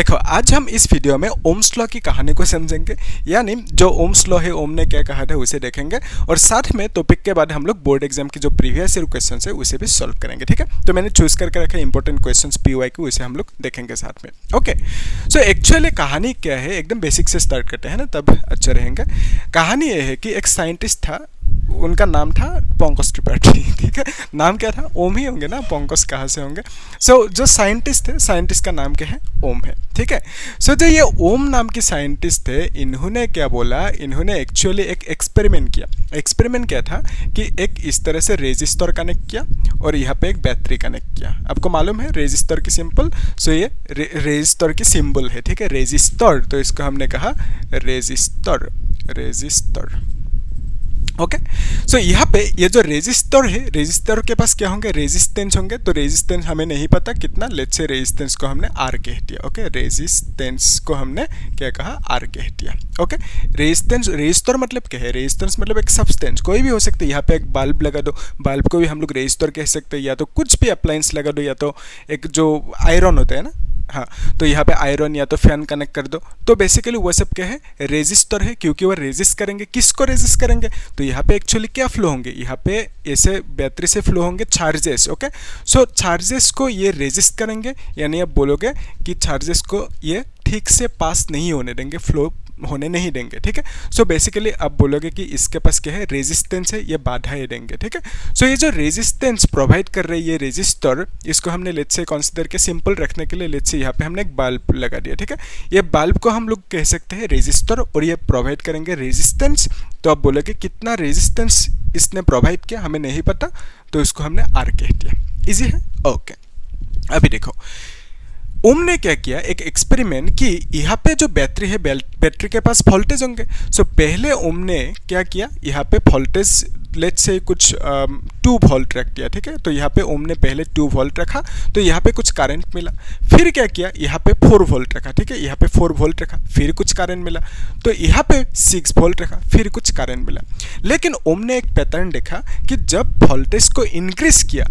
देखो आज हम इस वीडियो में ओम्स लॉ की कहानी को समझेंगे, यानी जो ओम्स लॉ है ओम ने क्या कहा था उसे देखेंगे और साथ में टॉपिक के बाद हम लोग बोर्ड एग्जाम की जो प्रीवियस ईयर क्वेश्चंस है उसे भी सॉल्व करेंगे। ठीक है, तो मैंने चूज करके रखा इंपॉर्टेंट क्वेश्चंस पीवाई के, उसे हम लोग देखेंगे साथ में। ओके, सो एक्चुअली कहानी क्या है, एकदम बेसिक से स्टार्ट करते हैं ना, तब अच्छा रहेंगे। कहानी ये है कि एक साइंटिस्ट था, उनका नाम था पोंकस त्रिपाठी। ठीक है, नाम क्या था, ओम ही होंगे ना, पोंकस कहाँ से होंगे। सो जो साइंटिस्ट थे, साइंटिस्ट का नाम क्या है, ओम है। ठीक है, सो जो ये ओम नाम के साइंटिस्ट थे, इन्होंने क्या बोला, इन्होंने एक्चुअली एक एक्सपेरिमेंट किया। एक्सपेरिमेंट क्या था कि एक इस तरह से रेजिस्टर कनेक्ट किया और यहाँ पे एक बैटरी कनेक्ट किया। आपको मालूम है रेजिस्टर की सिंपल, सो ये रेजिस्टर की सिंबल है। ठीक है, रेजिस्टर, तो इसको हमने कहा रेजिस्टर, रेजिस्टर। ओके, सो यहाँ पे ये जो रेजिस्टर है, रेजिस्टर के पास क्या होंगे, रेजिस्टेंस होंगे। तो रेजिस्टेंस हमें नहीं पता कितना, लेट्स से रेजिस्टेंस को हमने आर कह दिया। ओके, रेजिस्टेंस को हमने क्या कहा, आर कह दिया। ओके, रेजिस्टेंस, रेजिस्टर मतलब क्या है, रेजिस्टेंस मतलब एक सब्सटेंस, कोई भी हो सकता है। यहाँ पे एक बल्ब लगा दो, बल्ब को भी हम लोग रेजिस्टर कह सकते हैं, या तो कुछ भी अप्लायंस लगा दो, या तो एक जो आयरन होता है ना, हाँ, तो यहाँ पे आयरन या तो फैन कनेक्ट कर दो, तो बेसिकली वो सब क्या है, रेजिस्टर है, क्योंकि वो रेजिस्ट करेंगे। किसको रेजिस्ट करेंगे, तो यहाँ पे एक्चुअली क्या फ्लो होंगे, यहाँ पे ऐसे बैटरी से फ्लो होंगे चार्जेस। ओके, सो चार्जेस को ये रेजिस्ट करेंगे, यानी आप बोलोगे कि चार्जेस को ये ठीक से पास नहीं होने देंगे, फ्लो होने नहीं देंगे। ठीक है, सो बेसिकली आप बोलोगे कि इसके पास क्या है, रेजिस्टेंस है, ये बाधाएं देंगे। ठीक है, सो ये जो रेजिस्टेंस प्रोवाइड कर रही है ये रेजिस्टर, इसको हमने लेट्स से कंसीडर के सिंपल रखने के लिए लेट्स से यहाँ पे हमने एक बल्ब लगा दिया। ठीक है, ये बल्ब को हम लोग कह सकते हैं रेजिस्टर, और ये प्रोवाइड करेंगे रेजिस्टेंस। तो आप बोलोगे कितना रेजिस्टेंस इसने प्रोवाइड किया, हमें नहीं पता, तो इसको हमने आर कह दिया। इजी है। ओके, अभी देखो ओम ने क्या किया, एक एक्सपेरिमेंट कि यहाँ पे जो बैटरी है, बैटरी के पास वोल्टेज होंगे। सो पहले ओम ने क्या किया, यहाँ पे वोल्टेज लेट्स से कुछ 2 वोल्ट रख दिया। ठीक है, तो यहाँ पे ओम ने पहले 2 वोल्ट रखा, तो यहाँ पे कुछ करंट मिला। फिर क्या किया, यहाँ पे 4 वोल्ट रखा। ठीक है, यहाँ पे 4 वोल्ट रखा, फिर कुछ करंट मिला। तो यहाँ पे 6 वोल्ट रखा, फिर कुछ करंट मिला। लेकिन ओम ने एक पैटर्न देखा कि जब वोल्टेज को इंक्रीज किया,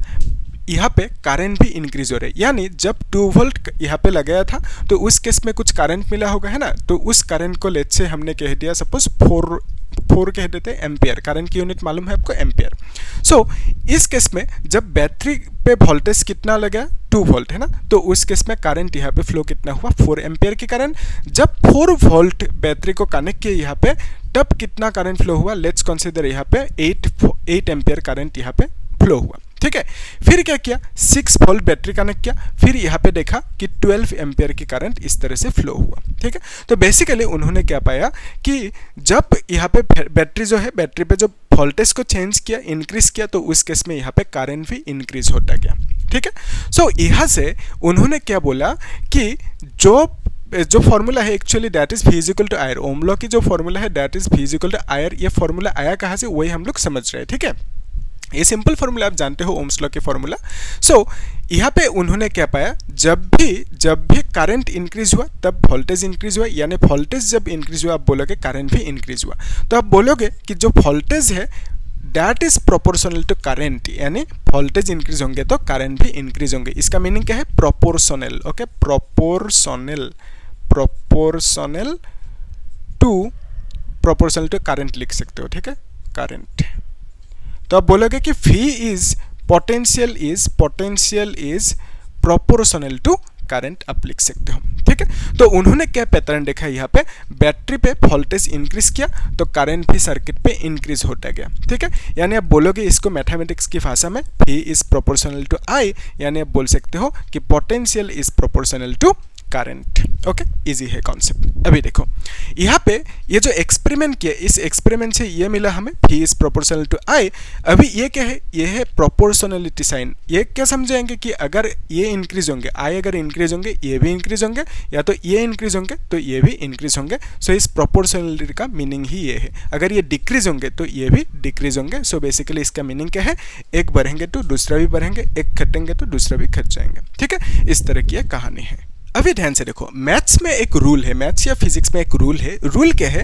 यहाँ पे करंट भी इंक्रीज हो रहा है। यानी जब 2 वोल्ट यहाँ पे लगाया था, तो उस केस में कुछ करंट मिला होगा, है ना, तो उस करंट को लेट्स से हमने कह दिया सपोज 4 कह देते हैं एम्पियर। करंट की यूनिट मालूम है आपको, एम्पियर। सो इस केस में जब बैटरी पे वोल्टेज कितना लगा, 2 वोल्ट, है ना, तो उस केस में करंट यहाँ पे फ्लो कितना हुआ, 4 एम्पियर की करंट। जब 4 वोल्ट बैटरी को कनेक्ट किया यहाँ पे, तब कितना करंट फ्लो हुआ, लेट्स कंसीडर यहाँ पे 8 एम्पियर करंट यहाँ पे फ्लो हुआ। ठीक है, फिर क्या किया, 6 वोल्ट बैटरी कनेक्ट किया, फिर यहाँ पे देखा कि 12 एम्पियर की करंट इस तरह से फ्लो हुआ। ठीक है, तो बेसिकली उन्होंने क्या पाया कि जब यहाँ पे बैटरी जो है, बैटरी पे जो वोल्टेज को चेंज किया, इंक्रीज किया, तो उस केस में यहाँ पे करंट भी इंक्रीज होता गया। ठीक है, सो यहाँ से उन्होंने क्या बोला कि जो फॉर्मूला है actually that is V = IR, ohm law की जो फॉर्मूला है दैट इज V = आयर। ये फॉर्मूला आया कहाँ से, वही हम लोग समझ रहे हैं। ठीक है, ये सिंपल फॉर्मूला आप जानते हो, ओम्स लॉ के फॉर्मूला। सो यहाँ पे उन्होंने क्या पाया, जब भी करंट इंक्रीज हुआ तब वोल्टेज इंक्रीज हुआ, यानी वोल्टेज जब इंक्रीज हुआ आप बोलोगे करंट भी इंक्रीज हुआ। तो आप बोलोगे कि जो वोल्टेज है that is proportional to current, यानी वोल्टेज इंक्रीज होंगे तो करंट भी इंक्रीज होंगे। इसका मीनिंग क्या है, proportional. Okay, proportional to current लिख सकते हो। ठीक है, करंट। तो आप बोलोगे कि V is potential is proportional to current, आप लिख सकते हो। ठीक है, तो उन्होंने क्या पैटर्न देखा, यहाँ पे बैटरी पे वोल्टेज इंक्रीज किया तो करंट भी सर्किट पे इंक्रीज होता गया। ठीक है, यानी आप बोलोगे इसको मैथमेटिक्स की भाषा में V is proportional to I, यानी आप बोल सकते हो कि potential is proportional to current. Okay, easy है कॉन्सेप्ट। अभी देखो यहाँ पे ये जो एक्सपेरिमेंट किया, इस एक्सपेरिमेंट से ये मिला हमें V is proportional to I। अभी ये क्या है, ये है प्रोपोर्शनलिटी साइन। ये क्या समझाएंगे कि अगर ये इंक्रीज होंगे, I अगर इंक्रीज होंगे ये भी इंक्रीज होंगे, या तो ये इंक्रीज होंगे तो ये भी इंक्रीज होंगे। सो इस प्रोपोर्शनलिटी का मीनिंग ही ये है, अगर ये डिक्रीज होंगे तो ये भी डिक्रीज होंगे। सो बेसिकली इसका मीनिंग क्या है, एक बढ़ेंगे तो दूसरा भी बढ़ेंगे, एक घटेंगे तो दूसरा भी घट जाएंगे। ठीक है, इस तरह की कहानी है। अभी ध्यान से देखो, मैथ्स में एक रूल है, मैथ्स या फिजिक्स में एक रूल है। रूल क्या है,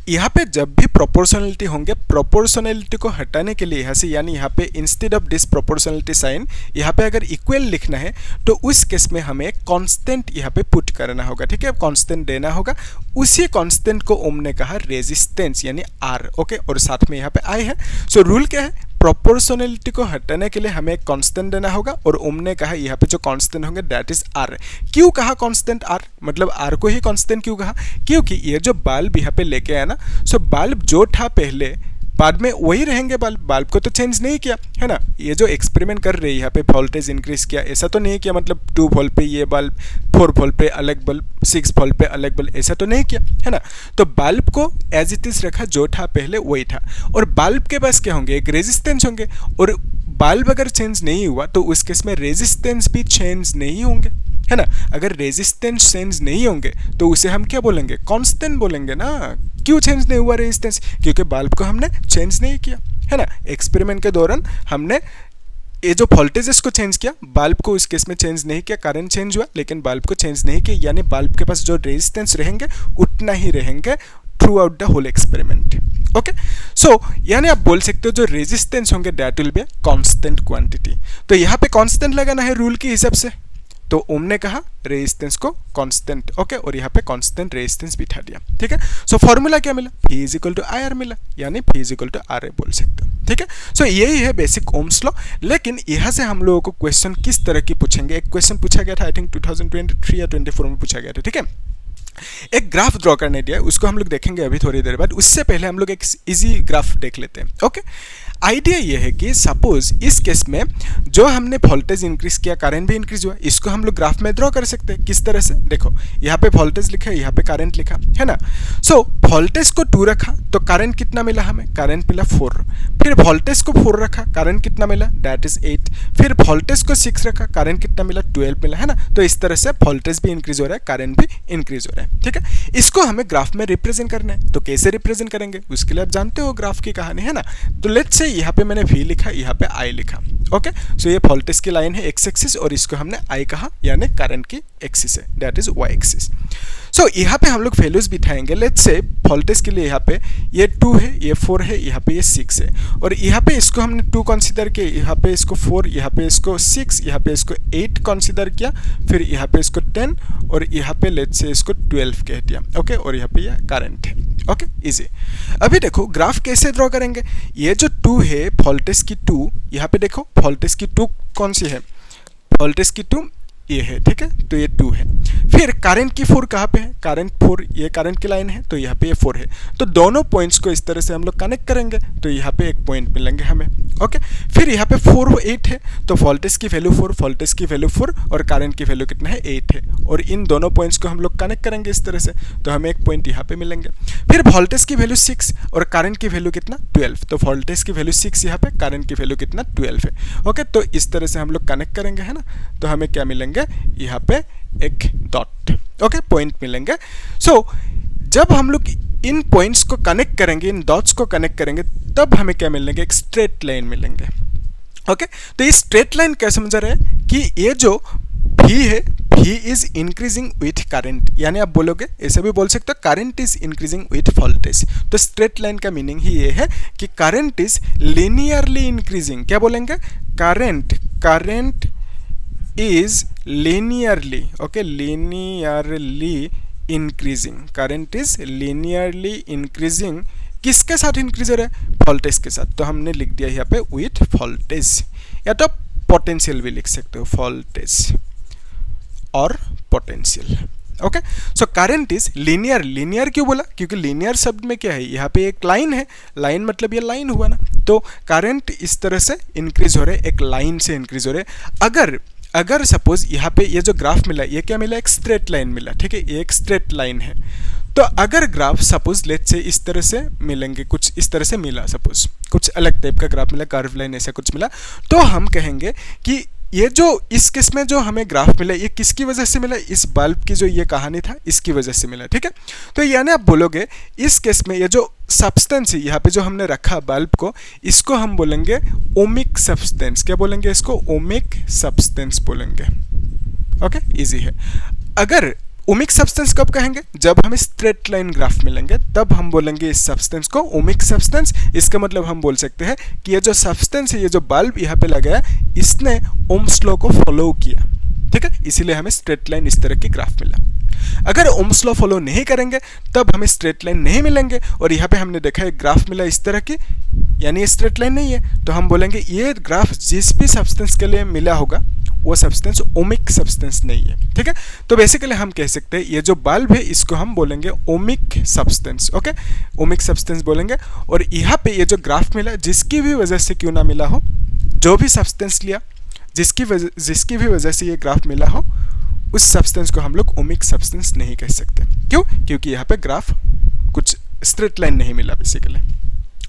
यहाँ पे जब भी प्रोपोर्शनलिटी होंगे, प्रोपोर्शनलिटी को हटाने के लिए यहाँ से, यानी यहाँ पे इंस्टेड ऑफ डिसप्रोपोर्शनलिटी साइन यहाँ पे अगर इक्वल लिखना है तो उस केस में हमें कांस्टेंट यहाँ पे पुट करना होगा, ठीक है, कांस्टेंट देना होगा। उसी कांस्टेंट को ओम ने कहा रेजिस्टेंस यानी आर, ओके, और साथ में यहाँ पे आई है। सो रूल क्या है, प्रोपोर्शनलिटी को हटाने के लिए हमें एक कांस्टेंट देना होगा और ओम ने कहा यहाँ पे जो कांस्टेंट होंगे दैट इज आर। क्यों कहा कांस्टेंट आर, मतलब आर को ही कांस्टेंट क्यों कहा, क्योंकि ये जो बल्ब यहाँ पे लेके आया ना, सो बल्ब जो था पहले बाद में वही रहेंगे, बल्ब को तो चेंज नहीं किया है ना। ये जो एक्सपेरिमेंट कर रहे हैं यहाँ पे वोल्टेज इंक्रीज किया, ऐसा तो नहीं किया, मतलब 2 वोल्ट पे ये बल्ब, 4 वोल्ट पे अलग बल्ब, 6 वोल्ट पे अलग बल्ब, ऐसा तो नहीं किया है ना। तो बल्ब को एज इट इज रखा, जो था पहले वही था। और बल्ब के पास क्या होंगे, एक रेजिस्टेंस होंगे, और बल्ब अगर चेंज नहीं हुआ तो उस केस में रेजिस्टेंस भी चेंज नहीं होंगे, है ना। अगर रेजिस्टेंस चेंज नहीं होंगे तो उसे हम क्या बोलेंगे, कांस्टेंट बोलेंगे ना। क्यों चेंज नहीं हुआ रेजिस्टेंस, क्योंकि बल्ब को हमने चेंज नहीं किया, है ना। एक्सपेरिमेंट के दौरान हमने ये जो वोल्टेजेस को चेंज किया, बल्ब को उस केस में चेंज नहीं किया, करंट चेंज हुआ लेकिन बल्ब को चेंज नहीं किया, यानी बल्ब के पास जो रेजिस्टेंस रहेंगे उतना ही रहेंगे throughout the whole experiment, okay. So यानी आप बोल सकते हो जो रेजिस्टेंस होंगे that will be a constant quantity. तो यहाँ पे कांस्टेंट लगाना है रूल के हिसाब से, तो ओम ने कहा रेजिस्टेंस को कांस्टेंट, ओके, और यहाँ पे कांस्टेंट रेजिस्टेंस बिठा दिया, ठीक है। सो फॉर्मूला क्या मिला, V is equal to I R मिला, यानी V is equal to R बोल सकते हो, ठीक है। सो यही है बेसिक ओम्स लॉ। लेकिन यहाँ से हम लोगों को क्वेश्चन किस तरह की पूछेंगे, एक क्वेश्चन पूछा गया था आई थिंक 2023 या 24 में पूछा गया था, ठीक है। एक ग्राफ ड्रॉ करने दिया है, उसको हम लोग देखेंगे अभी थोड़ी देर बाद। उससे पहले हम लोग एक इजी ग्राफ देख लेते हैं, ओके। आइडिया ये है कि सपोज इस केस में जो हमने वोल्टेज इंक्रीज किया, करंट भी इंक्रीज हुआ, इसको हम लोग ग्राफ में ड्रॉ कर सकते हैं। किस तरह से, देखो यहाँ पे वोल्टेज लिखा है, यहाँ पे करंट लिखा है ना। सो वोल्टेज को 2 रखा तो करंट कितना मिला हमें, करंट मिला 4। फिर वोल्टेज को 4 रखा, करंट कितना मिला, दैट इज 8। फिर वोल्टेज को 6 रखा, करंट कितना मिला, 12 मिला, है ना। तो इस तरह से वोल्टेज भी इंक्रीज हो रहा है, करंट भी इंक्रीज हो रहा है, ठीक है। इसको हमें ग्राफ में रिप्रेजेंट करना है, तो कैसे रिप्रेजेंट करेंगे, उसके लिए आप जानते हो ग्राफ की कहानी, है ना। तो लेट्स से यहाँ पे मैंने V लिखा, यहाँ पे I लिखा, ओके। सो ये वोल्टेज की लाइन है एक्स एक्सिस और इसको हमने I कहा, यानी करंट की एक्सिस है, दैट इज Y एक्सिस। सो यहाँ पे हम लोग वैल्यूज बिठाएंगे। लेट्स से वोल्टेज के लिए यहाँ पे ये 2 है, ये 4 है, यहाँ पे ये 6 है, और यहाँ पे इसको हमने 2 कंसीडर किया, यहाँ पे इसको 4, यहाँ पे इसको 6, यहाँ पे इसको 8 कंसीडर किया, फिर यहाँ पे इसको 10 और यहाँ पे लेट्स से इसको 12 कह दिया, ओके। और यहाँ पे ये करंट है, ओके, इजी। अभी देखो ग्राफ कैसे ड्रॉ करेंगे। ये जो 2 है, वोल्टेज की 2, यहाँ पे देखो वोल्टेज की 2 कौन सी है, वोल्टेज की 2 ये है, ठीक है, तो ये 2 है। फिर करंट की 4 कहाँ पे है, करंट 4, ये करंट की लाइन है, तो यहाँ पे ये 4 है। तो दोनों पॉइंट्स को इस तरह से हम लोग कनेक्ट करेंगे, तो यहाँ पे एक पॉइंट मिलेंगे हमें, ओके। फिर यहाँ पे 4 और 8 है, तो वोल्टेज की वैल्यू 4, वोल्टेज की वैल्यू 4 और करंट की वैल्यू कितना है, 8 है। और इन दोनों पॉइंट्स को हम लोग कनेक्ट करेंगे इस तरह से, तो हमें एक पॉइंट यहाँ पे मिलेंगे। फिर वोल्टेज की वैल्यू 6 और करंट की वैल्यू कितना, 12, तो वोल्टेज की वैल्यू 6 यहाँ पे, करंट की वैल्यू कितना, 12 है, ओके। तो इस तरह से हम लोग कनेक्ट करेंगे, है ना। तो हमें क्या मिलेंगे, यहाँ पे एक डॉट, ओके, पॉइंट मिलेंगे। सो जब हम लोग इन पॉइंट्स को कनेक्ट करेंगे, इन डॉट्स को कनेक्ट करेंगे, तब हमें क्या मिलेंगे, एक स्ट्रेट लाइन मिलेंगे, ओके। तो ये स्ट्रेट लाइन क्या समझ रहे हैं कि ये जो V है, V is increasing with current, यानी आप बोलोगे, ऐसे भी बोल सकते हो, current is increasing with voltage. तो स्ट्रेट लाइन का मीनिंग ही ये है कि करंट इज लिनियरली इंक्रीजिंग। क्या बोलेंगे, current is linearly, okay, linearly increasing, current is linearly increasing। किसके साथ इंक्रीज हो रहा है, वोल्टेज के साथ। तो हमने लिख दिया यहाँ पे विथ वोल्टेज, या तो पोटेंशियल भी लिख सकते हो, वोल्टेज और potential, okay. So current is linear. Linear क्यों बोला, क्योंकि लीनियर शब्द में क्या है, यहाँ पे एक लाइन है, लाइन मतलब ये लाइन हुआ ना। तो करंट इस तरह से इंक्रीज हो रहा है, एक लाइन से इंक्रीज हो रहे हैं। अगर सपोज यहाँ पे ये जो ग्राफ मिला, ये क्या मिला, एक स्ट्रेट लाइन मिला, ठीक है, ये एक स्ट्रेट लाइन है। तो अगर ग्राफ सपोज लेट्स से इस तरह से मिलेंगे, कुछ इस तरह से मिला, सपोज कुछ अलग टाइप का ग्राफ मिला, कर्व लाइन ऐसा कुछ मिला, तो हम कहेंगे कि ये जो इस केस में जो हमें ग्राफ मिला, ये किसकी वजह से मिला, इस बल्ब की जो ये कहानी था इसकी वजह से मिला, ठीक है। तो यानी आप बोलोगे इस केस में ये जो सब्सटेंस है यहाँ पे जो हमने रखा बल्ब को, इसको हम बोलेंगे ओमिक सब्सटेंस। क्या बोलेंगे इसको, ओमिक सब्सटेंस बोलेंगे, ओके, इजी है। अगर ओमिक सब्सटेंस कब कहेंगे? जब हमें स्ट्रेट लाइन ग्राफ मिलेंगे तब हम बोलेंगे इस सब्सटेंस को ओमिक सब्सटेंस। इसका मतलब हम बोल सकते हैं कि ये जो सब्सटेंस है, ये जो बल्ब यहाँ पे लगा है, इसने ओम्स लॉ को फॉलो किया, ठीक है, इसीलिए हमें स्ट्रेट लाइन इस तरह की ग्राफ मिला। अगर ओम्स लॉ फॉलो नहीं करेंगे तब हमें स्ट्रेट लाइन नहीं मिलेंगे, और यहाँ पे हमने देखा एक ग्राफ मिला इस तरह की, यानी ये स्ट्रेट लाइन नहीं है, तो हम बोलेंगे ये ग्राफ जिस भी सब्सटेंस के लिए मिला होगा वो सब्सटेंस ओमिक सब्सटेंस नहीं है, ठीक है। तो बेसिकली हम कह सकते हैं ये जो बल्ब है इसको हम बोलेंगे ohmic substance, okay, ohmic substance बोलेंगे। और यहाँ पे ये जो ग्राफ मिला, जिसकी भी वजह से क्यों ना मिला हो, जो भी सब्सटेंस लिया, जिसकी भी वजह से ये ग्राफ मिला हो, उस सब्सटेंस को हम लोग ओमिक सब्सटेंस नहीं कह सकते। क्यों? क्योंकि यहाँ पे ग्राफ कुछ स्ट्रेट लाइन नहीं मिला बेसिकली,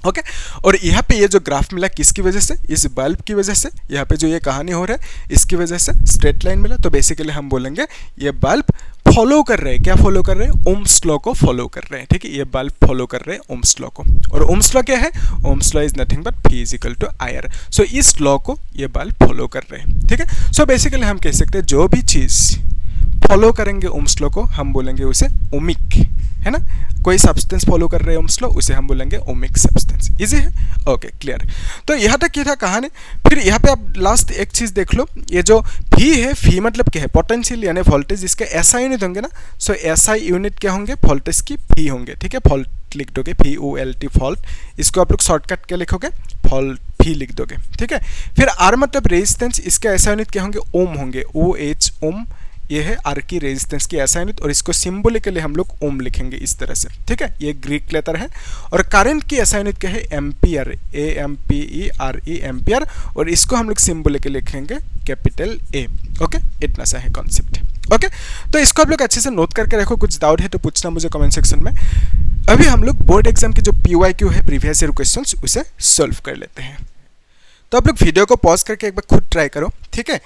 ओके। और यहाँ पे ये जो ग्राफ मिला किसकी वजह से? इस बल्ब की वजह से। यहाँ पे जो ये कहानी हो रहा है इसकी वजह से स्ट्रेट लाइन मिला, तो बेसिकली हम बोलेंगे ये बल्ब फॉलो कर रहे हैं। क्या फॉलो कर रहे हैं? ओम्स लॉ को फॉलो कर रहे हैं, ठीक है। ये बल्ब फॉलो कर रहे हैं ओम्स लॉ को। और ओम्स लॉ क्या है? Ohm's law is nothing but P is equal to IR। So इस लॉ को ये बल्ब फॉलो कर रहे हैं, ठीक है। सो बेसिकली हम कह सकते हैं जो भी चीज़ फॉलो करेंगे ओम्स लॉ को हम बोलेंगे उसे ओमिक, है ना। कोई सब्सटेंस फॉलो कर रहे हैं ओम्स लॉ, उसे हम बोलेंगे ओमिक सब्सटेंस। इजी है? Okay, clear. तो यहाँ तक ये था कहानी। फिर यहाँ पे आप लास्ट एक चीज़ देख लो, ये जो फी है, फी मतलब क्या है? पोटेंशियल यानी वोल्टेज, इसके SI यूनिट होंगे ना। सो SI यूनिट क्या होंगे? वोल्टेज की फी होंगे, ठीक है। वोल्ट लिख दोगे, VOLT वोल्ट, इसको आप लोग शॉर्टकट के लिखोगे, वोल्ट फी लिख दोगे, ठीक है। फिर R मतलब रेजिस्टेंस, इसके SI यूनिट क्या होंगे? ओम होंगे, OH ओम। ये है आर की रेजिस्टेंस की SI यूनिट, और इसको सिंबॉलिकली हम लोग ओम लिखेंगे इस तरह से, ठीक है। ये ग्रीक लेटर है। और करंट की SI यूनिट क्या है? एम्पियर, AMPERE एम्पियर, और इसको हम लोग सिंबॉलिकली लिखेंगे कैपिटल A, ओके। इतना सा है कॉन्सेप्ट, ओके। तो इसको आप लोग अच्छे से नोट करके रखो। कुछ डाउट है तो पूछना मुझे कमेंट सेक्शन में। अभी हम लोग बोर्ड एग्जाम के जो PYQ है, प्रीवियस ईयर क्वेश्चंस, उसे सॉल्व कर लेते हैं। तो आप लोग वीडियो को पॉज करके एक बार खुद ट्राई करो, ठीक है।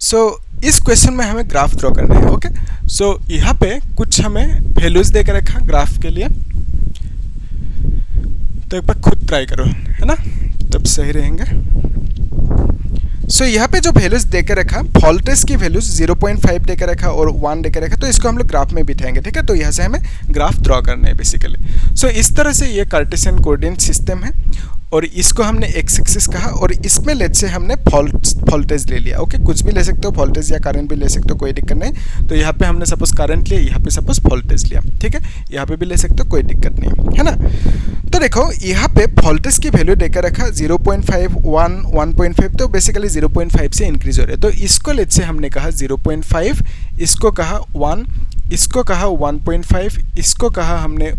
सो इस क्वेश्चन में हमें ग्राफ ड्रॉ करना है, ओके। सो यहाँ पे कुछ हमें वैल्यूज देकर रखा ग्राफ के लिए, तो एक बार खुद ट्राई करो, है ना, तब सही रहेंगे। सो यहाँ पे जो वैल्यूज देकर रखा, वोल्टेज की वैल्यूज 0.5 देकर रखा और 1 देकर रखा, तो इसको हम लोग ग्राफ में बिठाएंगे, ठीक है। तो यहाँ से हमें ग्राफ ड्रॉ करना है बेसिकली। सो इस तरह से ये कार्टेशियन कोऑर्डिनेट सिस्टम है, और इसको हमने एक्स एक्सिस कहा, और इसमें लेट से हमने वोल्टेज ले लिया, ओके। कुछ भी ले सकते हो, वोल्टेज या करंट भी ले सकते हो, कोई दिक्कत नहीं। तो यहाँ पे हमने सपोज करंट लिया, यहाँ पे सपोज वोल्टेज लिया, ठीक है। यहाँ पे भी ले सकते हो, कोई दिक्कत नहीं है ना। तो देखो यहाँ पे वोल्टेज की वैल्यू देकर रखा 0.5, 1, 1.5, तो बेसिकली 0.5 से इंक्रीज हो रहे हैं। तो इसको लेट से हमने कहा 0.5, इसको कहा 1, इसको कहा 1.5, इसको कहा हमने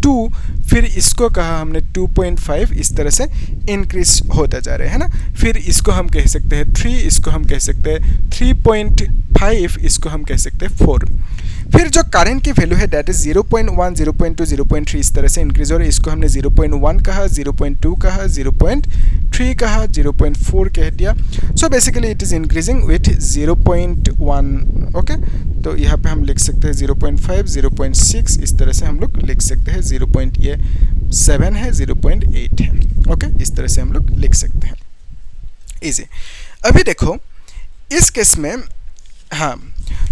2, फिर इसको कहा हमने 2.5, इस तरह से इंक्रीज होता जा रहा है ना। फिर इसको हम कह सकते हैं 3, इसको हम कह सकते हैं 3.5, इसको हम कह सकते हैं 4। फिर जो करंट की वैल्यू है दैट इज 0.1, 0.2, 0.3, इस तरह से इंक्रीज हो रहा है। इसको हमने 0.1 कहा, 0.2 कहा, 0.3 कहा, 0.4 कह दिया। So basically it is increasing with 0.1, okay. तो यहाँ पे हम लिख सकते हैं 0.5, 0.6, इस तरह से हम लोग लिख सकते हैं। 0.7 है, 0.8 है, ओके। इस तरह से हम लोग लिख सकते हैं, इजी। अभी देखो इस केस में, हाँ,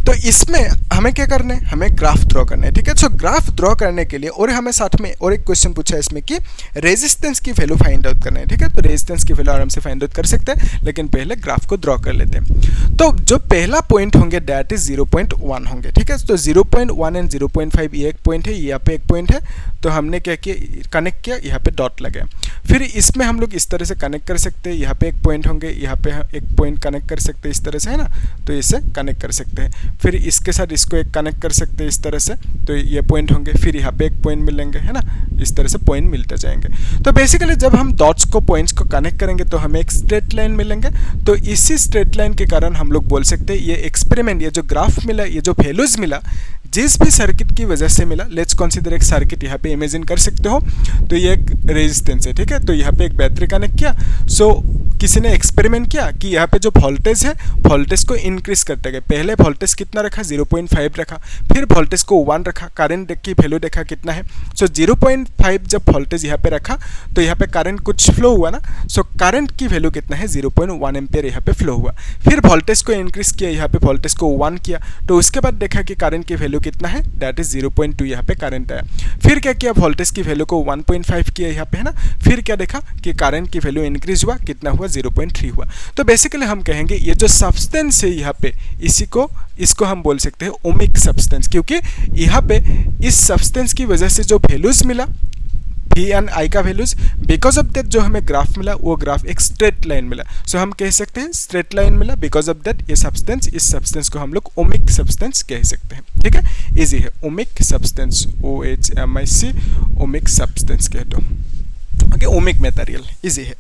तो इसमें हमें क्या करना है? हमें ग्राफ ड्रॉ करना है, ठीक है। सो ग्राफ ड्रॉ करने के लिए और हमें साथ में और एक क्वेश्चन पूछा है इसमें कि रेजिस्टेंस की वैल्यू फाइंड आउट करना है, ठीक है। तो रेजिस्टेंस की वैल्यू आराम से फाइंड आउट कर सकते हैं, लेकिन पहले ग्राफ को ड्रॉ कर लेते हैं। तो जो पहला पॉइंट होंगे दैट इज 0.1 होंगे, ठीक है। तो 0.1 एंड 0.5 ये एक पॉइंट है, यहाँ पे एक पॉइंट है। तो हमने क्या किया? कनेक्ट किया, यहाँ पे डॉट लगाया। फिर इसमें हम लोग इस तरह से कनेक्ट कर सकते हैं, यहाँ पे एक पॉइंट होंगे, यहाँ पे एक पॉइंट कनेक्ट कर सकते हैं इस तरह से, है ना। तो इसे कनेक्ट कर सकते हैं। फिर इसके साथ इसको एक कनेक्ट कर सकते हैं इस तरह से, तो ये पॉइंट होंगे। फिर यहाँ पे एक पॉइंट मिलेंगे, है ना। इस तरह से पॉइंट मिलते जाएंगे। तो बेसिकली जब हम डॉट्स को, पॉइंट्स को कनेक्ट करेंगे तो हमें एक स्ट्रेट लाइन मिलेंगे। तो इसी स्ट्रेट लाइन के कारण हम लोग बोल सकते हैं ये एक्सपेरिमेंट, ये जो ग्राफ मिला, ये जो वैल्यूज मिला, जिस भी सर्किट की वजह से मिला, लेट्स कंसीडर एक सर्किट यहाँ पे इमेजिन कर सकते हो। तो ये एक रेजिस्टेंस है, ठीक है। तो यहाँ पे एक बैटरी कनेक्ट किया। सो किसी ने एक्सपेरिमेंट किया कि यहाँ पे जो वोल्टेज है वोल्टेज को इंक्रीज करते गए। पहले वोल्टेज कितना रखा 0.5 रखा, फिर वोल्टेज को 1 रखा, करंट की वैल्यू देखा कितना है। सो 0.5 जब वोल्टेज यहाँ पे रखा तो यहाँ पे करंट कुछ फ्लो हुआ ना, सो करंट की वैल्यू कितना है 0.1 एम्पियर यहाँ पे फ्लो हुआ। फिर वोल्टेज को इंक्रीज किया, यहाँ पे वोल्टेज को 1 किया, तो उसके बाद देखा कि करंट की वैल्यू कितना है, दैट इज 0.2 यहाँ पे करंट आया। फिर क्या किया, वोल्टेज की वैल्यू को 1.5 किया यहाँ पे, है ना। फिर क्या देखा कि करंट की वैल्यू इंक्रीज हुआ, कितना हुआ 0.3 हुआ। तो बेसिकली हम कहेंगे ये जो सब्सटेंस है यहाँ पे, इसको हम बोल सकते हैं ओमिक सब्सटेंस, क्योंकि यहाँ पे इस सब्सटेंस की वजह से जो वैल्यूज मिला V एंड I का वैल्यूज, बिकॉज ऑफ दैट जो हमें ग्राफ मिला वो ग्राफ एक स्ट्रेट लाइन मिला। सो हम कह सकते हैं स्ट्रेट लाइन मिला, बिकॉज ऑफ दैट ये सब्सटेंस, इस सब्सटेंस को हम लोग ओमिक सब्सटेंस कह सकते हैं। ठीक है, इजी है, ohmic substance, OHMIC, ohmic substance कह दो। ओके, ओमिक मटेरियल, इजी है।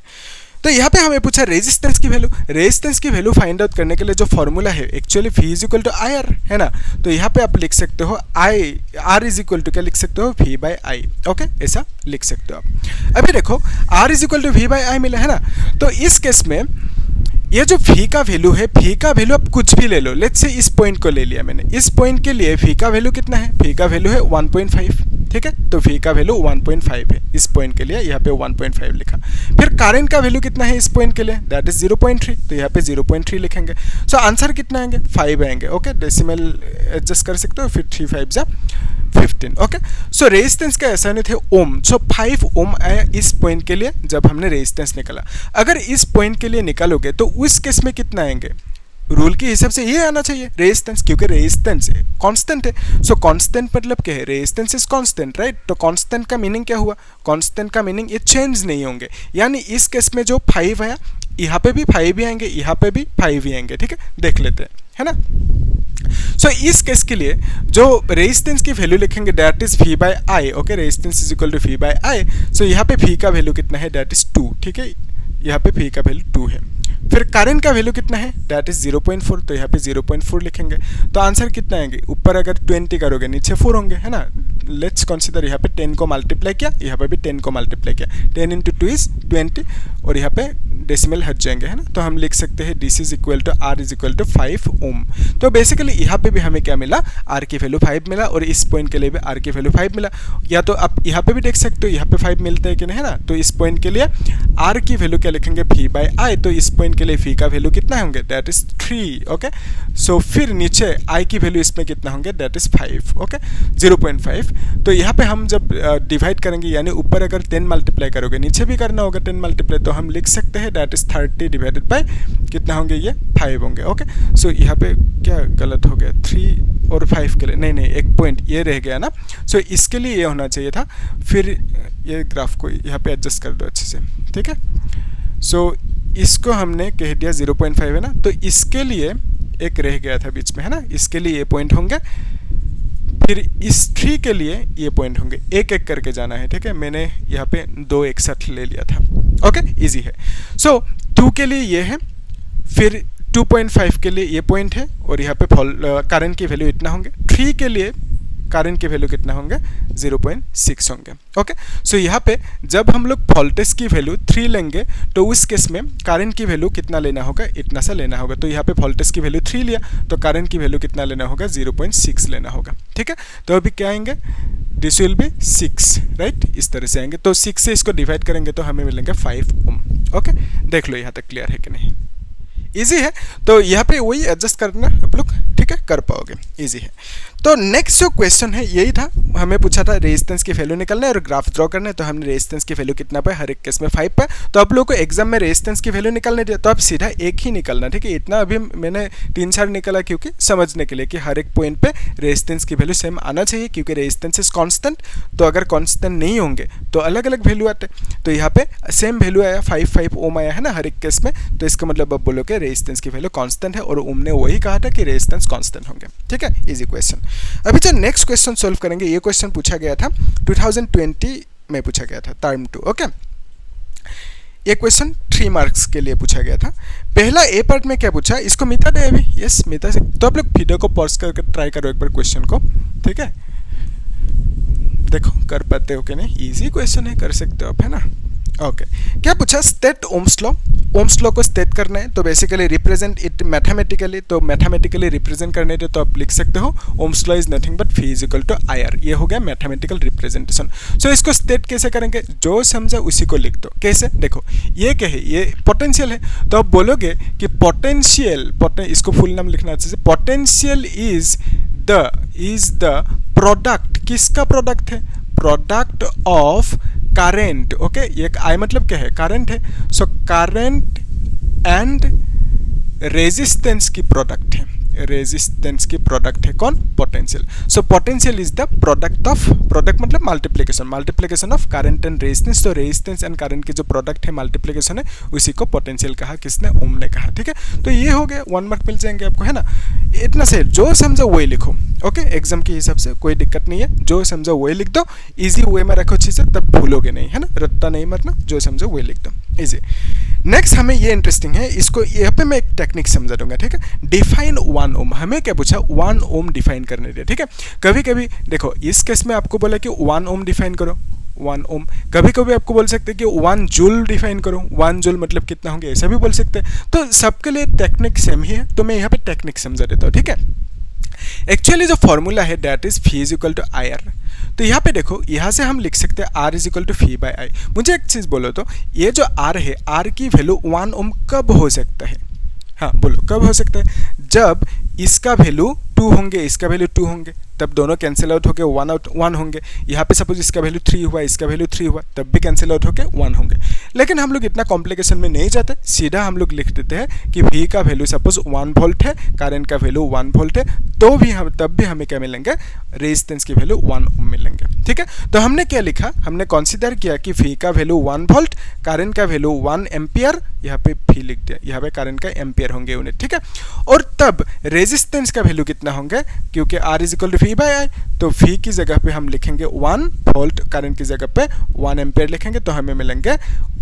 तो यहाँ पे हमें पूछा रेजिस्टेंस की वैल्यू। रेजिस्टेंस की वैल्यू फाइंड आउट करने के लिए जो फॉर्मूला है actually V is equal to IR, है ना। तो यहाँ पे आप लिख सकते हो R इज इक्वल टू क्या लिख सकते हो, V/I। ओके, ऐसा लिख सकते हो आप। अभी देखो R is equal to V/I मिला है ना, तो इस केस में ये जो V का वैल्यू है, V का वैल्यू आप कुछ भी ले लो, लेट्स से इस पॉइंट को ले लिया मैंने। इस पॉइंट के लिए V का वैल्यू कितना है, V का वैल्यू है 1.5। ठीक है, तो V का वैल्यू 1.5 है इस पॉइंट के लिए, यहाँ पे 1.5 लिखा। फिर करंट का वैल्यू कितना है इस पॉइंट के लिए, दैट इज 0.3, तो यहाँ पे 0.3 लिखेंगे। सो आंसर कितना आएंगे, 5 आएंगे। ओके, डेसिमल एडजस्ट कर सकते हो, फिर 3 5 जा 15। ओके, सो रेजिस्टेंस का ऐसा नहीं थे ओम, सो 5 ओम आया इस पॉइंट के लिए जब हमने रेजिस्टेंस निकाला। अगर इस पॉइंट के लिए निकालोगे तो उस केस में कितना आएंगे, रूल के हिसाब से ये आना चाहिए रेजिस्टेंस, क्योंकि रेजिस्टेंस कांस्टेंट है। सो कांस्टेंट मतलब क्या है, रेजिस्टेंस इज कांस्टेंट, राइट। तो कांस्टेंट का मीनिंग क्या हुआ, कांस्टेंट का मीनिंग ये चेंज नहीं होंगे, यानी इस केस में जो 5 आया यहाँ पे भी 5 ही आएंगे, यहाँ पे भी 5 ही आएंगे। ठीक है, देख लेते हैं, है ना। सो इस केस के लिए जो रेजिस्टेंस की वैल्यू लिखेंगे that is V/I। Okay, resistance is equal to V/I। So यहाँ पे V का वैल्यू कितना है, दैट इज 2। ठीक है, यहाँ पे V का वैल्यू 2 है। फिर करंट का वैल्यू कितना है, दैट इज 0.4, तो यहाँ पे 0.4 लिखेंगे। तो आंसर कितना आएंगे, ऊपर अगर 20 करोगे नीचे 4 होंगे, है ना। लेट्स कंसीडर यहाँ पे 10 को मल्टीप्लाई किया, यहाँ पे भी 10 को मल्टीप्लाई किया, 10 × 2 इज 20, और यहाँ पे डेसिमल हट जाएंगे, है ना। तो हम लिख सकते हैं this is equal to R is equal to 5 ohm. तो बेसिकली यहाँ पे भी हमें क्या मिला, R की वैल्यू 5 मिला, और इस पॉइंट के लिए भी R की वैल्यू 5 मिला। या तो आप यहाँ पे भी देख सकते हो यहाँ पे 5 मिलता है कि नहीं, है ना। तो इस पॉइंट के लिए R की वैल्यू क्या लिखेंगे, V/I। तो इस पॉइंट के लिए V का वैल्यू कितना होंगे, दैट इज 3। ओके, सो फिर नीचे I की वैल्यू इसमें कितना होंगे, दैट इज 5। ओके, 0.5। तो यहाँ पे हम जब डिवाइड करेंगे, यानी ऊपर अगर 10 मल्टीप्लाई करोगे नीचे भी करना होगा 10 मल्टीप्लाई, तो हम लिख सकते हैं दैट इज 30 डिवाइडेड बाय कितना होंगे, ये 5 होंगे। ओके, सो यहाँ पे क्या गलत हो गया, 3 और 5 के लिए नहीं, एक पॉइंट ये रह गया ना। सो इसके लिए ये होना चाहिए था। फिर ये ग्राफ को यहाँ पे एडजस्ट कर दो अच्छे से। ठीक है, सो इसको हमने कह दिया 0.5 है ना, तो इसके लिए एक रह गया था बीच में, है ना। इसके लिए ये पॉइंट होंगे, फिर इस 3 के लिए ये पॉइंट होंगे, एक एक करके जाना है। ठीक है, मैंने यहाँ पे 2 एक साथ ले लिया था। ओके, इजी है। सो 2 के लिए ये है, फिर 2.5 के लिए ये पॉइंट है, और यहाँ पे करंट की वैल्यू इतना होंगे। 3 के लिए करंट की वैल्यू कितना होंगे, 0.6 होंगे। ओके, सो यहाँ पे जब हम लोग वोल्टेज की वैल्यू 3 लेंगे तो उस केस में करंट की वैल्यू कितना लेना होगा, इतना सा लेना होगा। तो यहाँ पे वोल्टेज की वैल्यू 3 लिया, तो करंट की वैल्यू कितना लेना होगा, 0.6 लेना होगा। ठीक है, तो अभी क्या आएंगे, दिस विल बी 6, राइट, इस तरह से आएंगे। तो 6 से इसको डिवाइड करेंगे तो हमें मिलेंगे 5 ओम। ओके, देख लो यहाँ तक क्लियर है कि नहीं, इजी है। तो यहाँ पे वही एडजस्ट करना आप लोग, ठीक है, कर पाओगे, इजी है। तो नेक्स्ट जो क्वेश्चन है यही था, हमें पूछा था रेजिस्टेंस की वैल्यू निकालना है और ग्राफ ड्रॉ करना है। तो हमने रेजिस्टेंस की वैल्यू कितना पाया, हर एक केस में 5 पाया। तो आप लोगों को एग्जाम में रेजिस्टेंस की वैल्यू निकालने दिया, तो आप सीधा एक ही निकालना, ठीक है। इतना अभी मैंने 3-4 निकाला क्योंकि समझने के लिए कि हर एक पॉइंट पे रेजिस्टेंस की वैल्यू सेम आना चाहिए, क्योंकि रेजिस्टेंस इज कांस्टेंट। तो अगर कांस्टेंट नहीं होंगे तो अलग अलग वैल्यू आते। तो यहाँ पे सेम वैल्यू आया, 5 ओम आया है ना हर एक केस में। तो इसका मतलब अब बोलो कि रेजिस्टेंस की वैल्यू कांस्टेंट है, और ओम ने वही कहा था कि रेजिस्टेंस कांस्टेंट होंगे। ठीक है, इजी क्वेश्चन। अभी जो नेक्स्ट क्वेश्चन सॉल्व करेंगे, ये क्वेश्चन पूछा गया था 2020 में पूछा गया था, टर्म 2। ओके, ये क्वेश्चन 3 मार्क्स के लिए पूछा गया था। पहला ए पार्ट में क्या पूछा, इसको मिटा दे अभी, यस मिटा से। तो आप लोग वीडियो को पॉज करके ट्राई करो एक बार क्वेश्चन को, ठीक है। देखो कर पाते हो कि नहीं, इजी क्वेश्चन है, कर सकते हो आप, है ना। ओके, क्या पूछा, state Ohm's law Ohm's law को स्टेट करना है तो बेसिकली रिप्रेजेंट इट मैथमेटिकली, तो मैथमेटिकली रिप्रेजेंट करने दे तो आप लिख सकते हो Ohm's law is nothing but V is equal to IR। ये हो गया मैथमेटिकल रिप्रेजेंटेशन। सो इसको स्टेट कैसे करेंगे, जो समझा उसी को लिख दो। कैसे, देखो ये क्या है, ये पोटेंशियल है, तो आप बोलोगे कि पोटेंशियल, इसको फुल नाम लिखना अच्छे से, पोटेंशियल इज द प्रोडक्ट, किसका प्रोडक्ट है, प्रोडक्ट ऑफ करंट। ओके, ये आई मतलब क्या है, करंट है, सो करंट एंड रेजिस्टेंस की प्रोडक्ट है, रेजिस्टेंस की प्रोडक्ट है कौन, potential. So potential is the product of, product मतलब multiplication of current and resistance. तो रेजिस्टेंस एंड करंट की जो प्रोडक्ट है मल्टीप्लिकेशन है, उसी को पोटेंशियल कहा, किसने, ओम ने कहा। ठीक है, तो ये हो गया, 1 मार्क मिल जाएंगे आपको, है ना। इतना से जो समझो वही लिखो। ओके, एग्जाम के हिसाब से कोई दिक्कत नहीं है, जो समझो वही लिख दो, इजी वे में रखो चीज़ें, तब भूलोगे नहीं, है ना, रट्टा नहीं मरना, जो समझो वही लिख दो, इजी। नेक्स्ट हमें ये इंटरेस्टिंग है, इसको यहाँ पे मैं एक टेक्निक समझा दूंगा। ठीक है, डिफाइन 1 ओम, हमें क्या पूछा, 1 ओम डिफाइन करने दिया। ठीक है, कभी कभी देखो इस केस में आपको बोला कि 1 ओम डिफाइन करो, 1 ओम, कभी कभी आपको बोल सकते हैं कि 1 जूल डिफाइन करो, 1 जूल मतलब कितना होंगे, ऐसा भी बोल सकते हैं। तो सबके लिए टेक्निक सेम ही है, तो मैं यहाँ पे टेक्निक समझा देता हूँ। ठीक है, एक्चुअली जो फॉर्मूला है that is V is equal to IR। तो यहाँ पे देखो, यहाँ से हम लिख सकते हैं R is equal to V by I। मुझे एक चीज़ बोलो, तो ये जो R है, R की वैल्यू 1 ओम कब हो सकता है, हाँ बोलो कब हो सकता है, जब इसका वैल्यू 2 होंगे, इसका वैल्यू 2 होंगे, तब दोनों कैंसिल आउट होके 1 होंगे। यहाँ पे सपोज इसका वैल्यू 3 हुआ, इसका वैल्यू 3 हुआ, तब भी कैंसिल आउट होके 1 होंगे। लेकिन हम लोग इतना कॉम्प्लिकेशन में नहीं जाते, सीधा हम लोग लिख देते हैं कि V का वैल्यू सपोज 1 वोल्ट है, करंट का वैल्यू 1 वोल्ट है, तो भी हम तब भी हमें क्या मिलेंगे, रेजिस्टेंस की वैल्यू 1 ओम मिलेंगे। ठीक है, तो हमने क्या लिखा, हमने कंसीडर किया कि V का वैल्यू 1 वोल्ट, करंट का वैल्यू 1 एम्पियर, यहाँ पे V लिख दिया, यहाँ पे करंट का एम्पियर होंगे यूनिट। ठीक है, और तब रेजिस्टेंस का वैल्यू कितना होंगे, क्योंकि R is equal to V by I, तो V की जगह पे हम लिखेंगे 1 वोल्ट, करंट की जगह पे 1 एम्पियर लिखेंगे, तो हमें मिलेंगे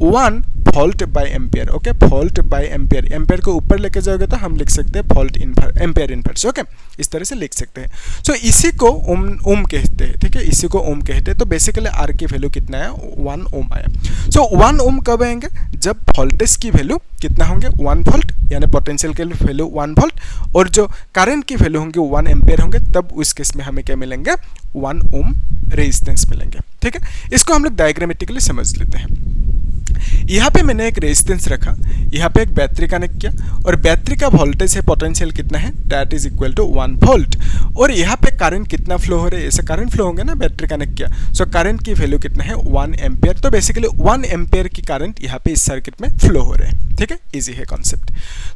1 volt by ampere. Okay, volt by ampere, ampere को ऊपर लेके जाओगे तो हम लिख सकते हैं volt inverse, ampere inverse. Okay, इस तरह से लिख सकते हैं। सो इसी को ओम कहते हैं। ठीक है, इसी को ओम कहते हैं। तो बेसिकली R की वैल्यू कितना है, 1 ओम आया। सो 1 ओम कब आएंगे, जब वोल्टेज की वैल्यू कितना होंगे, 1 वोल्ट, यानी पोटेंशियल की वैल्यू 1 वोल्ट, और जो करंट की वैल्यू होंगे 1 एम्पियर होंगे, तब उस केस में हमें क्या मिलेंगे, 1 ओम रेजिस्टेंस मिलेंगे। ठीक है, इसको हम लोग डायग्रामेटिकली समझ लेते हैं। यहाँ पे मैंने एक रेजिस्टेंस रखा, यहाँ पे एक बैटरी कनेक्ट किया, और बैटरी का वोल्टेज है, पोटेंशियल कितना है, that is equal to 1 volt, और यहाँ पे करंट कितना फ्लो हो रहा है, ऐसे करंट फ्लो होंगे ना, बैटरी कनेक्ट किया, सो करंट की वैल्यू कितना है, 1 एम्पियर। तो बेसिकली 1 एम्पियर की करंट यहाँ पे इस सर्किट में फ्लो हो रहे हैं। ठीक है, इजी है कॉन्सेप्ट।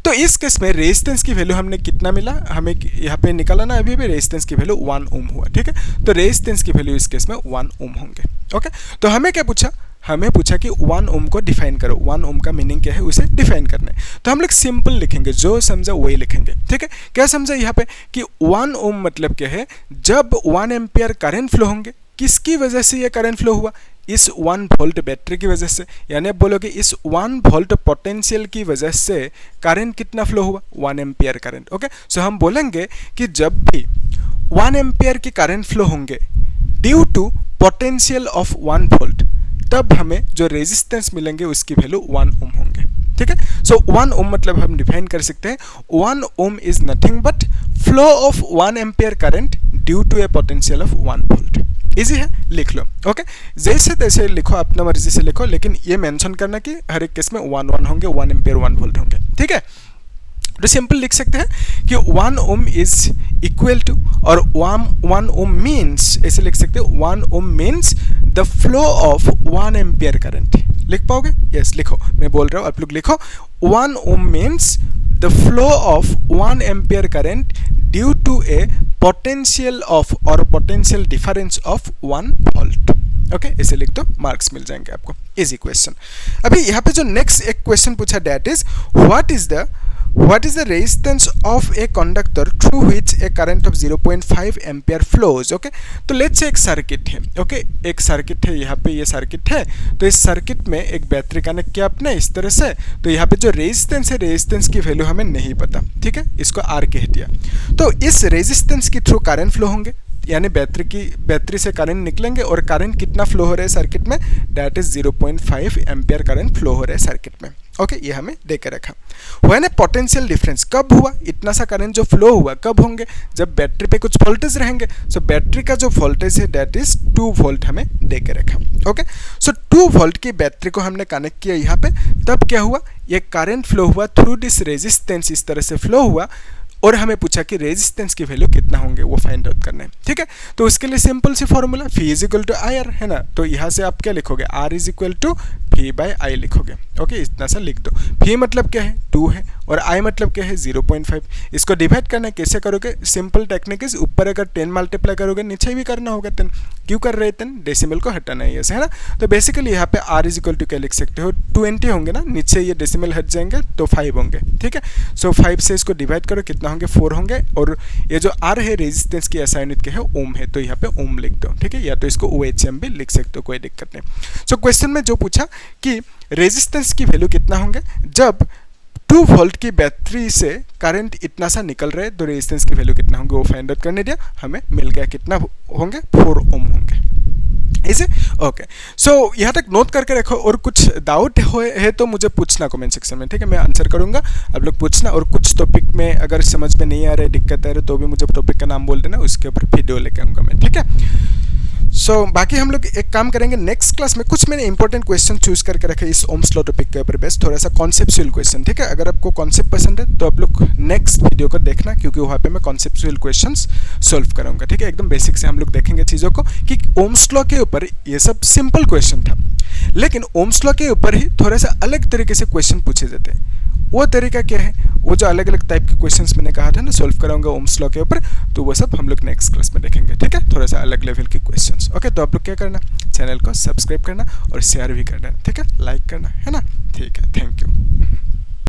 तो इस केस में रेजिस्टेंस की वैल्यू हमने कितना मिला, हमें यहाँ पे निकाला ना, अभी भी रेजिस्टेंस की वैल्यू 1 ओम हुआ। ठीक है, तो रेजिस्टेंस की वैल्यू इस केस में 1 ओम होंगे। ओके, तो हमें क्या पूछा, हमें पूछा कि 1 ओम को डिफाइन करो, 1 ओम का मीनिंग क्या है, उसे डिफाइन करना है। तो हम लोग सिंपल लिखेंगे, जो समझा वही लिखेंगे। ठीक है, क्या समझा यहाँ पे कि 1 ओम मतलब क्या है, जब 1 एम्पियर करंट फ्लो होंगे, किसकी वजह से ये करंट फ्लो हुआ, इस 1 वोल्ट बैटरी की वजह से, यानी आप बोलोगे इस 1 वोल्ट पोटेंशियल की वजह से करंट कितना फ्लो हुआ, 1 एम्पियर करंट। ओके, सो हम बोलेंगे कि जब भी 1 एम्पियर की करंट फ्लो होंगे due to potential of 1 volt, तब हमें जो रेजिस्टेंस मिलेंगे उसकी वैल्यू 1 ओम होंगे। ठीक है, सो 1 ओम मतलब हम डिफाइन कर सकते हैं, 1 ohm is nothing but flow of 1 ampere current due to a potential of 1 volt. Easy है, लिख लो। ओके, जैसे तैसे लिखो, अपना मर्जी से लिखो, लेकिन ये मेंशन करना कि हर एक केस में 1 होंगे, 1 एम्पियर 1 वोल्ट होंगे। ठीक है, तो सिंपल लिख सकते हैं कि 1 ओम इज इक्वल टू, और 1 ओम मीन्स, ऐसे लिख सकते हैं, 1 ohm means the flow of 1 ampere current. लिख पाओगे? यस, लिखो, मैं बोल रहा हूँ, आप लोग लिखो। 1 ohm means the flow of 1 ampere current due to a potential of, और potential difference of 1 volt. Okay, ऐसे लिख दो, मार्क्स मिल जाएंगे आपको। Easy question. अभी यहाँ पे जो नेक्स्ट एक क्वेश्चन पूछा, that is what is the resistance of a conductor through which a current of 0.5 ampere flows। Okay, तो लेट्स से एक सर्किट है। ओके, एक सर्किट है, यहाँ पे ये सर्किट है, तो इस सर्किट में एक बैटरी कनेक्ट किया आपने इस तरह से, तो यहाँ पे जो रेजिस्टेंस है, रेजिस्टेंस की वैल्यू हमें नहीं पता। ठीक है, इसको R कह दिया। तो इस रेजिस्टेंस के थ्रू करंट फ्लो होंगे, यानी बैटरी से करंट निकलेंगे और करंट कितना फ्लो हो रहा है सर्किट में, that is 0.5 ampere current flow हो रहा है सर्किट में। ओके, ये हमें दे के रखा। व्हेन ए पोटेंशियल डिफरेंस, कब हुआ, इतना सा करंट जो फ्लो हुआ कब होंगे, जब बैटरी पे कुछ वोल्टेज रहेंगे। सो बैटरी का जो वोल्टेज है दैट इज 2 वोल्ट हमें दे के रखा। ओके, सो 2 वोल्ट की बैटरी को हमने कनेक्ट किया यहाँ पे, तब क्या हुआ, ये करंट फ्लो हुआ थ्रू दिस रेजिस्टेंस, इस तरह से फ्लो हुआ और हमें पूछा कि रेजिस्टेंस की वैल्यू कितना होंगे वो फाइंड आउट करना है। ठीक है, तो उसके लिए सिंपल सी formula V is equal to I R है ना, तो यहाँ से आप क्या लिखोगे, R is equal to V by I लिखोगे। ओके, इतना सा लिख दो। V मतलब क्या है 2 है और I मतलब क्या है 0.5। इसको डिवाइड करना है, कैसे करोगे, सिंपल टेक्निक इज ऊपर अगर 10 मल्टीप्लाई करोगे नीचे भी करना होगा 10। क्यों कर रहे हैं 10, डेसिमल को हटाना है ऐसे, है ना। तो बेसिकली यहाँ पे R इज इक्वल टू क्या लिख सकते हो, 20 होंगे ना, नीचे ये डेसिमल हट जाएंगे तो 5 होंगे। ठीक है, सो 5 से इसको डिवाइड करो, कितना होंगे 4 होंगे और ये जो R है रेजिस्टेंस की SI यूनिट क्या है, ओम है, तो यहाँ पे ओम लिख दो। ठीक है, या तो इसको OHM भी लिख सकते हो, कोई दिक्कत नहीं। सो क्वेश्चन में जो पूछा कि रेजिस्टेंस की वैल्यू कितना होंगे जब 2 वोल्ट की बैटरी से करंट इतना सा निकल रहा है, तो रेजिस्टेंस की वैल्यू कितना होंगे वो फाइंड आउट करने दिया, हमें मिल गया कितना होंगे 4 ओम होंगे। इसे ओके, सो यहाँ तक नोट करके रखो और कुछ डाउट है तो मुझे पूछना कमेंट सेक्शन में। ठीक है, मैं आंसर करूँगा, आप लोग पूछना। और कुछ टॉपिक में अगर समझ में नहीं आ रहा है, दिक्कत आ रही है, तो भी मुझे टॉपिक का नाम बोल देना, उसके ऊपर वीडियो लेके आऊँगा मैं। ठीक है, सो बाकी हम लोग एक काम करेंगे नेक्स्ट क्लास में, कुछ मैंने इंपॉर्टेंट क्वेश्चन चूज करके रखे इस ओम्स लॉ टॉपिक के ऊपर बेस्ड, थोड़ा सा कॉन्सेप्चुअल क्वेश्चन। ठीक है, अगर आपको कॉन्सेप्ट पसंद है तो आप लोग नेक्स्ट वीडियो को देखना, क्योंकि वहाँ पे मैं कॉन्सेप्चुअल क्वेश्चंस सॉल्व कराऊंगा। ठीक है, एकदम बेसिक से हम लोग देखेंगे चीज़ों को कि ओम्स लॉ के ऊपर ये सब सिंपल क्वेश्चन था, लेकिन ओम्स लॉ के ऊपर ही थोड़ा सा अलग तरीके से क्वेश्चन पूछे जाते हैं। वो तरीका क्या है, वो जो अलग अलग टाइप के क्वेश्चंस मैंने कहा था ना सॉल्व कराऊंगा ओम्स लॉ के ऊपर, तो वो सब हम लोग नेक्स्ट क्लास में देखेंगे। ठीक है, थोड़ा सा अलग लेवल के क्वेश्चंस। ओके, तो आप लोग क्या करना, चैनल को सब्सक्राइब करना और शेयर भी करना। ठीक है, लाइक करना, है ना। ठीक है, थैंक यू।